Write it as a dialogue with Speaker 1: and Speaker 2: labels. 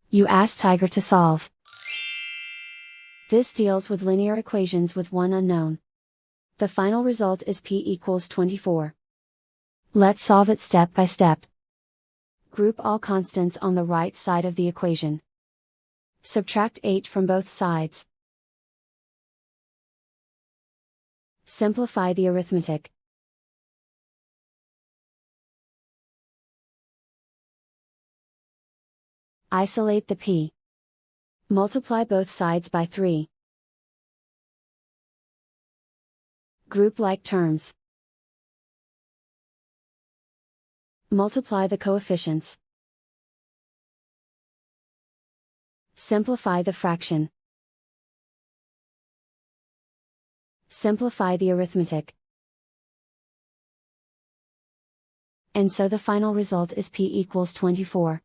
Speaker 1: You ask Tiger to solve. This deals with linear equations with one unknown. The final result is p equals 24. Let's solve it step by step. Group all constants on the right side of the equation. Subtract 8 from both sides. Simplify the arithmetic. Isolate the p. Multiply both sides by 3. Group like terms. Multiply the coefficients. Simplify the fraction. Simplify the arithmetic. And so the final result is p equals 24.